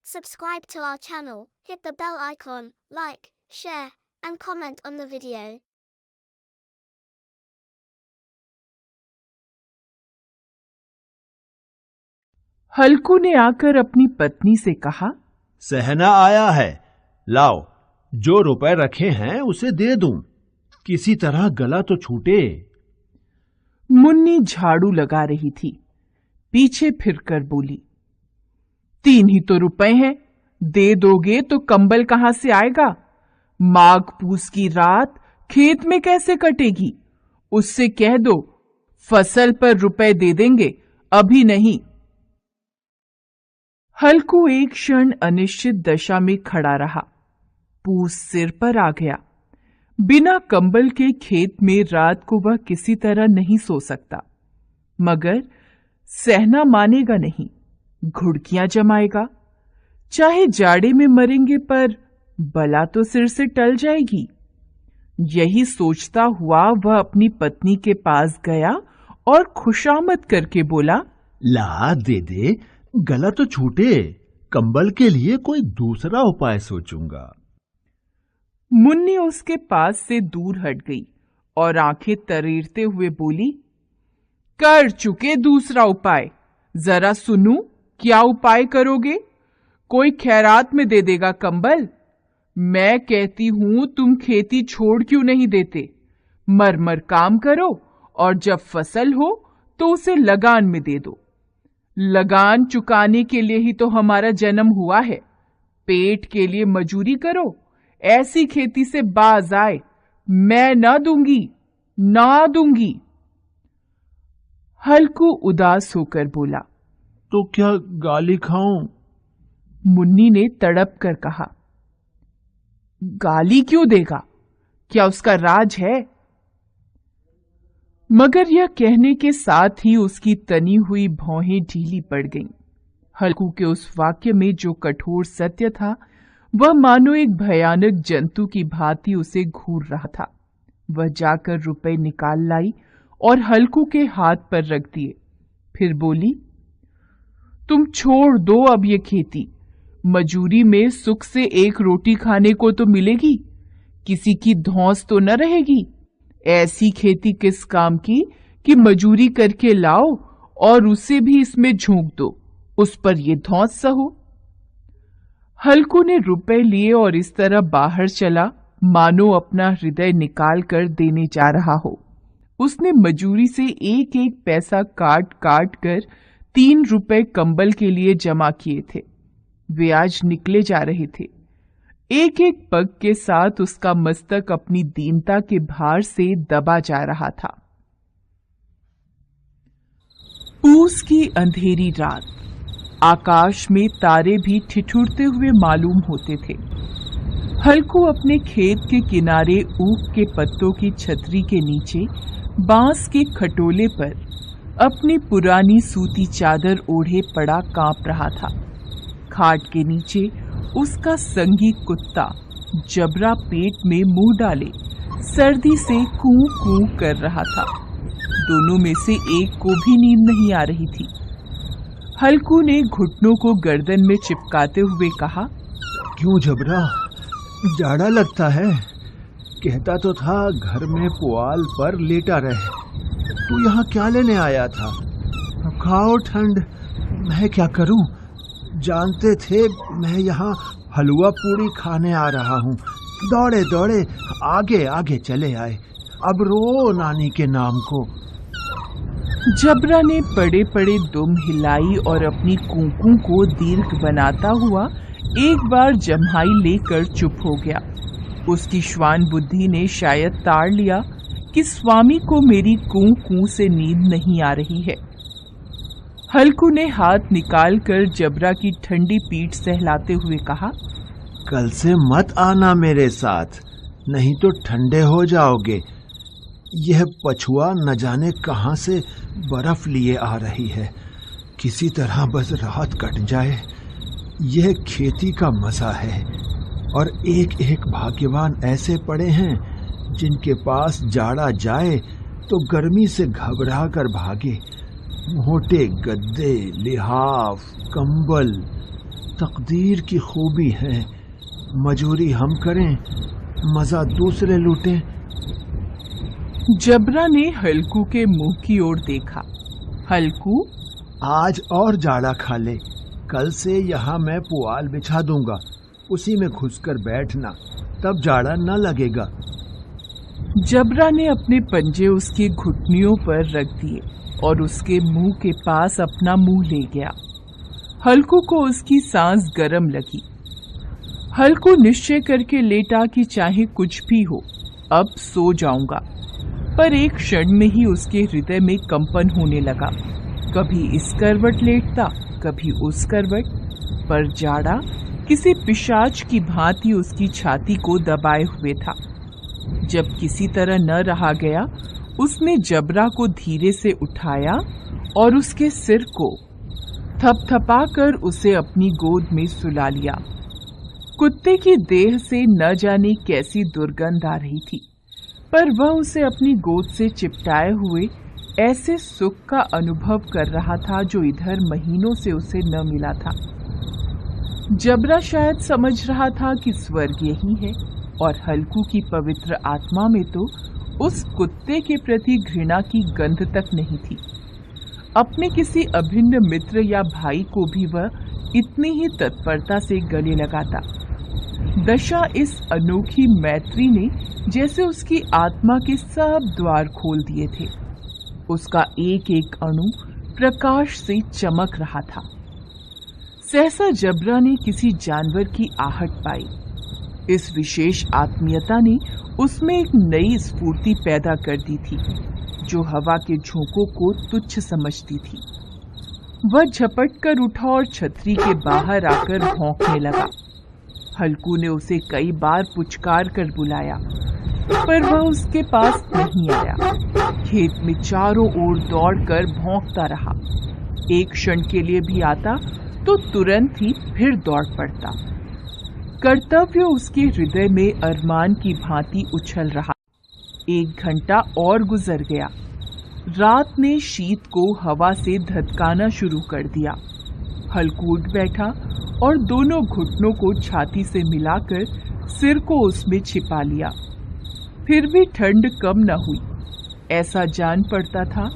Subscribe to our channel, hit the bell icon, like, share, and comment on the video. हल्कू ने आकर अपनी पत्नी से कहा, सहना आया है, लाओ, जो रुपए रखे हैं उसे दे दूं, किसी तरह गला तो छूटे। मुन्नी झाड़ू लगा रही थी, पीछे फिरकर बोली, 3 ही तो रुपए हैं, दे दोगे तो कंबल कहां से आएगा? माघ पूस की रात खेत में कैसे कटेगी? उससे कह दो, फसल पर रुपए दे देंगे, अभी नहीं। हल्कू एक क्षण अनिश्चित दशा में खड़ा रहा। पूस सिर पर आ गया। बिना कंबल के खेत में रात को वह किसी तरह नहीं सो सकता, मगर सहना मानेगा नहीं, घुड़कियां जमाएगा। चाहे जाड़े में मरेंगे पर बला तो सिर से टल जाएगी। यही सोचता हुआ वह अपनी पत्नी के पास गया और खुशामद करके बोला, ला दे दे, गला तो छूटे, कंबल के लिए कोई दूसरा उपाय सोचूंगा। मुन्नी उसके पास से दूर हट गई और आंखें तरेरते हुए बोली, कर चुके दूसरा उपाय, जरा सुनूं, क्या उपाय करोगे? कोई खैरात में दे देगा कंबल? मैं कहती हूं तुम खेती छोड़ क्यों नहीं देते? मर मर काम करो और जब फसल हो तो उसे लगान में दे दो। लगान चुकाने के लिए ही तो हमारा जन्म हुआ है। पेट के लिए मजूरी करो, ऐसी खेती से बाज आए। मैं ना दूंगी, ना दूंगी। हल्कू उदास होकर बोला, तो क्या गाली खाऊं? मुन्नी ने तड़प कर कहा, गाली क्यों देगा? क्या उसका राज है? मगर यह कहने के साथ ही उसकी तनी हुई भौहें ढीली पड़ गईं। हल्कू के उस वाक्य में जो कठोर सत्य था, वह मानो एक भयानक जंतु की भांति उसे घूर रहा था। वह जाकर रुपए निकाल लाई और हल्कू के हाथ पर रख दिए। फिर बोली, तुम छोड़ दो अब ये खेती। मजूरी में सुख से एक रोटी खाने को तो मिलेगी, किसी की धौंस तो न रहेगी। ऐसी खेती किस काम की कि मजूरी करके लाओ और उसे भी इसमें झोंक दो, उस पर ये धौंस सहो। हल्कू ने रुपए लिए और इस तरह बाहर चला मानो अपना हृदय निकाल कर देने जा रहा हो। उसने मजूरी से एक एक पैसा काट काट कर 3 रुपए कंबल के लिए जमा किए थे। वे आज निकले जा रहे थे। एक एक पग के साथ उसका मस्तक अपनी दीनता के भार से दबा जा रहा था। पूस की अंधेरी रात, आकाश में तारे भी ठिठुरते हुए मालूम होते थे। हल्कू अपने खेत के किनारे ऊख के पत्तों की छतरी के नीचे बांस के खटोले पर अपनी पुरानी सूती चादर ओढ़े पड़ा कांप रहा था। खाट के नीचे उसका संगी कुत्ता जबरा पेट में मुंह डाले सर्दी से कूं कूं कर रहा था। दोनों में से एक को भी नींद नहीं आ रही थी। हल्कू ने घुटनों को गर्दन में चिपकाते हुए कहा, क्यों जबरा, जाड़ा लगता है? कहता तो था घर में पुआल पर लेटा रहे। तू यहाँ क्या लेने आया था? खाओ ठंड, मैं क्या करूं? जानते थे मैं यहाँ हलवा पूरी खाने आ रहा हूँ। दौड़े दौड़े आगे आगे चले आए। अब रो नानी के नाम को। जबरा ने पड़े पड़े दुम हिलाई और अपनी कूकू को दीर्घ बनाता हुआ एक बार जम्हाई लेकर चुप हो गया। उसकी श्वान बुद्धि ने शायद ताड़ लिया कि स्वामी को मेरी कूकू से नींद नहीं आ रही है। हल्कू ने हाथ निकालकर जबरा की ठंडी पीठ सहलाते हुए कहा, कल से मत आना मेरे साथ, नहीं तो ठंडे हो जाओगे। यह पछुआ न जाने कहां से बर्फ लिए आ रही है। किसी तरह बस रात कट जाए। यह खेती का मजा है और एक एक भाग्यवान ऐसे पड़े हैं जिनके पास जाड़ा जाए तो गर्मी से घबरा कर भागे। मोटे गद्दे, लिहाफ, कंबल तकदीर की खूबी है, मजूरी हम करें, मजा दूसरे लूटें। जबरा ने हल्कू के मुंह की ओर देखा। हल्कू, आज और जाड़ा खा ले, कल से यहाँ मैं पुआल बिछा दूंगा, उसी में घुसकर बैठना, तब जाड़ा न लगेगा। जबरा ने अपने पंजे उसके घुटनियों पर रख दिए और उसके मुंह के पास अपना मुंह ले गया। हल्कू को उसकी सांस गर्म लगी। हल्कू निश्चय करके लेटा कि चाहे कुछ भी हो, अब सो जाऊंगा। पर एक क्षण में ही उसके हृदय में कंपन होने लगा। कभी इस करवट लेटता, कभी उस करवट, पर जाड़ा किसी पिशाच की भांति उसकी छाती को दबाए हुए था। जब किसी तरह न रहा गया, उसने जबरा को धीरे से उठाया और उसके सिर को थपथपाकर उसे अपनी गोद में सुला लिया। कुत्ते की देह से न जाने कैसी दुर्गंध आ रही थी, पर वह उसे अपनी गोद से चिपटाए हुए ऐसे सुख का अनुभव कर रहा था जो इधर महीनों से उसे न मिला था। जबरा शायद समझ रहा था कि स्वर्ग यही है, और हल्कू की पवित्र आत्मा में तो उस कुत्ते के प्रति घृणा की गंध तक नहीं थी। अपने किसी अभिन्न मित्र या भाई को भी वह इतनी ही तत्परता से गले लगाता। दशा इस अनोखी मैत्री ने जैसे उसकी आत्मा के सब द्वार खोल दिए थे। उसका एक एक अणु प्रकाश से चमक रहा था। सहसा जबरा ने किसी जानवर की आहट पाई। इस विशेष आत्मीयता ने उसमें एक नई स्फूर्ति पैदा कर दी थी, जो हवा के झोंकों को तुच्छ समझती थी। वह झपट कर उठा और छतरी के बाहर आकर भौंकने लगा। हल्कू ने उसे कई बार पुचकार कर बुलाया, पर वह उसके पास नहीं आया। खेत में चारों ओर दौड़कर भौंकता रहा। एक क्षण के लिए भी आता तो तुरंत ही फिर दौड़ पड़ता। कर्तव्य उसके हृदय में अरमान की भांति उछल रहा। 1 घंटा और गुजर गया। रात ने शीत को हवा से धधकाना शुरू कर दिया। हल्कू उठ बैठा और दोनों घुटनों को छाती से मिलाकर सिर को उसमें छिपा लिया। फिर भी ठंड कम न हुई। ऐसा जान पड़ता था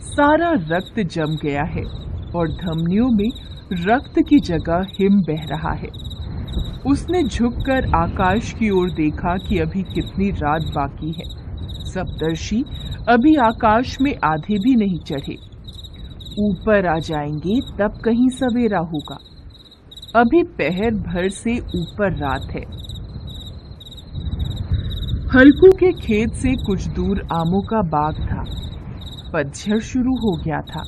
सारा रक्त जम गया है और धमनियों में रक्त की जगह हिम बह रहा है। उसने झुककर आकाश की ओर देखा कि अभी कितनी रात बाकी है। सप्तर्षि अभी आकाश में आधे भी नहीं चढ़े। ऊपर आ जाएंगे तब कहीं सवेरा होगा। अभी पहर भर से ऊपर रात है। हल्कू के खेत से कुछ दूर आमों का बाग था। पतझड़ शुरू हो गया था।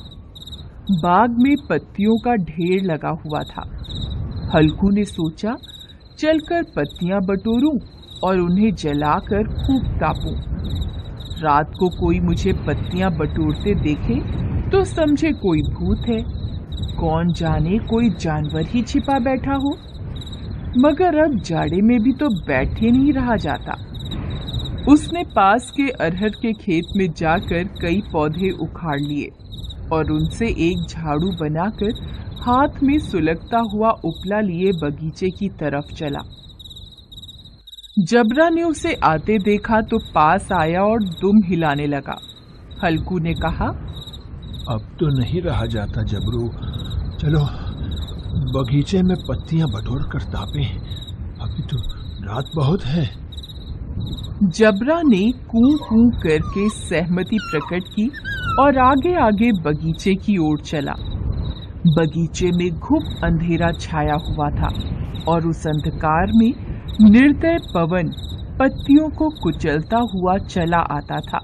बाग में पत्तियों का ढेर लगा हुआ था। हल्कू ने सोचा, चलकर पत्तियां बटोरूं और उन्हें जलाकर खूब तापूं। रात को कोई मुझे पत्तियां बटोरते देखे तो समझे कोई भूत है, कौन जाने कोई जानवर ही छिपा बैठा हो। मगर अब जाड़े में भी तो बैठे नहीं रहा जाता। उसने पास के अरहर के खेत में जाकर कई पौधे उखाड़ लिए और उनसे एक झाड़ू बनाकर हाथ में सुलगता हुआ उपला लिए बगीचे की तरफ चला। जबरा ने उसे आते देखा तो पास आया और दुम हिलाने लगा। हल्कू ने कहा, अब तो नहीं रहा जाता जबरू, चलो बगीचे में पत्तियां बटोर कर तापें, अभी तो रात बहुत है। जबरा ने कूं कूं करके सहमति प्रकट की और आगे आगे बगीचे की ओर चला। बगीचे में घुप अंधेरा छाया हुआ था और उस अंधकार में निर्दय पवन पत्तियों को कुचलता हुआ चला आता था।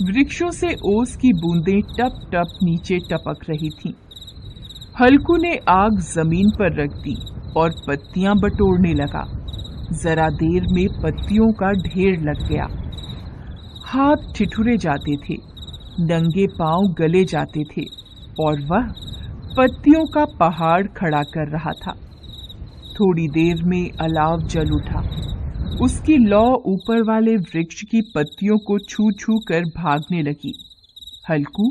वृक्षों से ओस की बूंदें टप टप नीचे टपक रही थीं। हल्कू ने आग जमीन पर रख दी और पत्तियां बटोरने लगा। जरा देर में पत्तियों का ढेर लग गया। हाथ ठिठुरे जाते थे, नंगे पांव गले जाते थे और वह पत्तियों का पहाड़ खड़ा कर रहा था। थोड़ी देर में अलाव जल उठा। उसकी लौ ऊपर वाले वृक्ष की पत्तियों को छू छू कर भागने लगी। हल्कू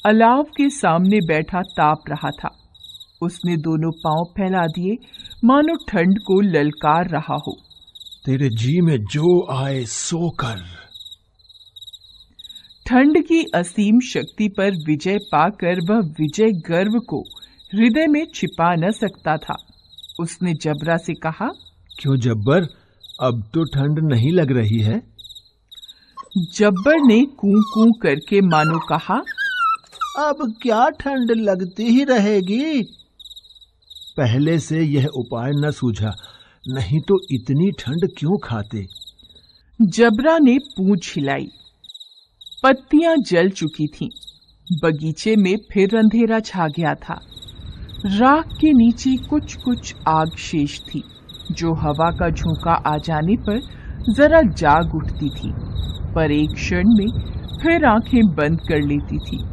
अलाव के सामने बैठा ताप रहा था। उसने दोनों पांव फैला दिए, मानो ठंड को ललकार रहा हो। तेरे जी में जो आए सो कर। ठंड की असीम शक्ति पर विजय पाकर वह विजय गर्व को हृदय में छिपा न सकता था। उसने जबरा से कहा, क्यों जब्बर, अब तो ठंड नहीं लग रही है? जब्बर ने कूं कूं करके मानो कहा, अब क्या ठंड लगती ही रहेगी। पहले से यह उपाय न सूझा, नहीं तो इतनी ठंड क्यों खाते। जबरा ने पूंछ हिलाई। पत्तियां जल चुकी थीं। बगीचे में फिर अंधेरा छा गया था। राख के नीचे कुछ कुछ आग शेष थी, जो हवा का झोंका आ जाने पर जरा जाग उठती थी, पर एक क्षण में फिर आंखें बंद कर लेती थी।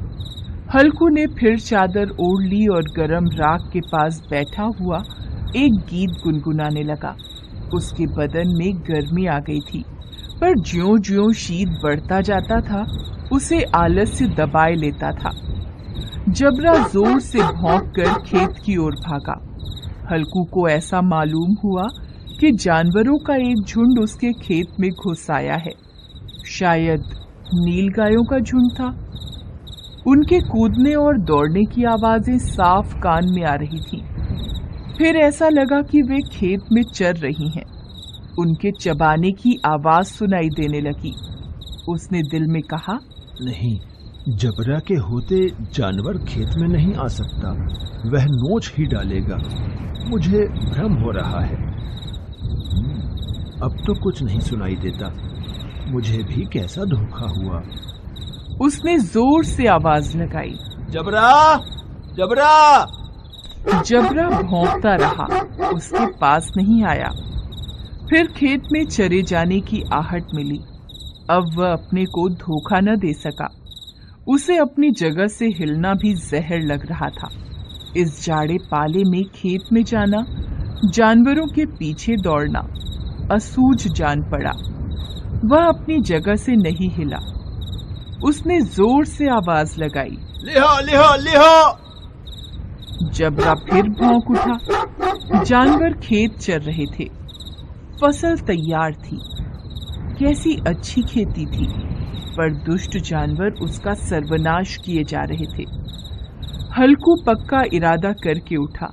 हल्कू ने फिर चादर ओढ़ ली और गरम राख के पास बैठा हुआ एक गीत गुनगुनाने लगा। उसके बदन में गर्मी आ गई थी, पर ज्यों-ज्यों शीत बढ़ता जाता था, उसे आलस्य दबाए लेता था। जबरा जोर से भौंककर खेत की ओर भागा। हल्कू को ऐसा मालूम हुआ कि जानवरों का एक झुंड उसके खेत में घुस आया है। शायद नीलगायों का झुंड था। उनके कूदने और दौड़ने की आवाजें साफ कान में आ रही थीं। फिर ऐसा लगा कि वे खेत में चर रही हैं। उनके चबाने की आवाज सुनाई देने लगी। उसने दिल में कहा, नहीं, जबरा के होते जानवर खेत में नहीं आ सकता, वह नोच ही डालेगा। मुझे भ्रम हो रहा है। अब तो कुछ नहीं सुनाई देता। मुझे भी कैसा धोखा हुआ। उसने जोर से आवाज लगाई, जबरा, जबरा। जबरा भौंकता रहा, उसके पास नहीं आया। फिर खेत में चरे जाने की आहट मिली। अब वह अपने को धोखा न दे सका। उसे अपनी जगह से हिलना भी जहर लग रहा था। इस जाड़े पाले में खेत में जाना, जानवरों के पीछे दौड़ना असूझ जान पड़ा। वह अपनी जगह से नहीं हिला। उसने जोर से आवाज लगाई, लिहो, लिहो, लिहो। जबरा फिर भौंक उठा। जानवर खेत चर रहे थे। फसल तैयार थी। कैसी अच्छी खेती थी, पर दुष्ट जानवर उसका सर्वनाश किए जा रहे थे। हल्कू पक्का इरादा करके उठा,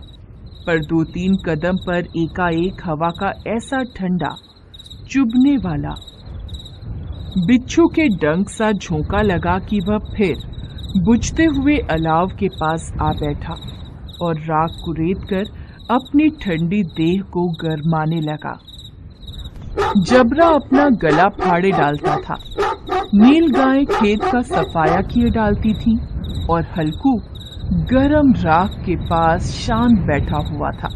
पर 2-3 कदम पर एकाएक हवा का ऐसा ठंडा, चुभने वाला, बिच्छू के डंक सा झोंका लगा कि वह फिर बुझते हुए अलाव के पास आ बैठा और राख कुरेद कर अपनी ठंडी देह को गरमाने लगा। जबरा अपना गला फाड़े डालता था। नील गाय खेत का सफाया किए डालती थी और हल्कू गरम राख के पास शांत बैठा हुआ था।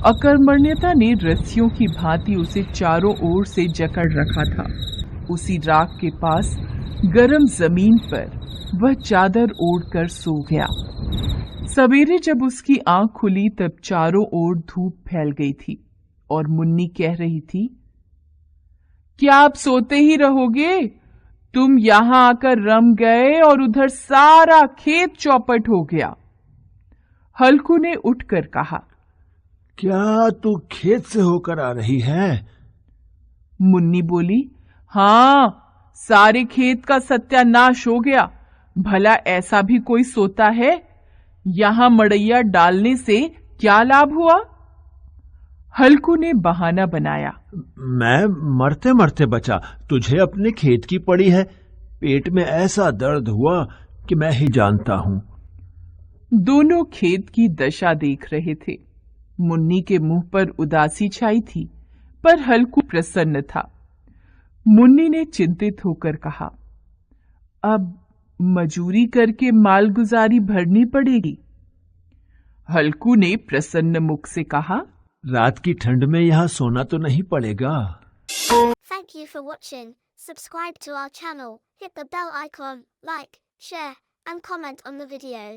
अकर्मण्यता ने रस्सियों की भांति उसे चारों ओर से जकड़ रखा था। उसी राख के पास गरम जमीन पर वह चादर ओढ़कर सो गया। सवेरे जब उसकी आंख खुली तब चारों ओर धूप फैल गई थी और मुन्नी कह रही थी, क्या आप सोते ही रहोगे? तुम यहां आकर रम गए और उधर सारा खेत चौपट हो गया। हल्कू ने उठकर कहा, क्या तू खेत से होकर आ रही है? मुन्नी बोली, हां, सारे खेत का सत्यानाश हो गया। भला ऐसा भी कोई सोता है? यहां मड़ैया डालने से क्या लाभ हुआ? हल्कू ने बहाना बनाया, मैं मरते मरते बचा, तुझे अपने खेत की पड़ी है। पेट में ऐसा दर्द हुआ कि मैं ही जानता हूं। दोनों खेत की दशा देख रहे थे। मुन्नी के मुंह पर उदासी छाई थी, पर हल्कू प्रसन्न था। मुन्नी ने चिंतित होकर कहा, अब मजूरी करके मालगुजारी भरनी पड़ेगी। हल्कू ने प्रसन्न मुख से कहा, रात की ठंड में यहाँ सोना तो नहीं पड़ेगा। Thank you for watching. Subscribe to our channel, hit the bell icon, like, share, and comment on the video.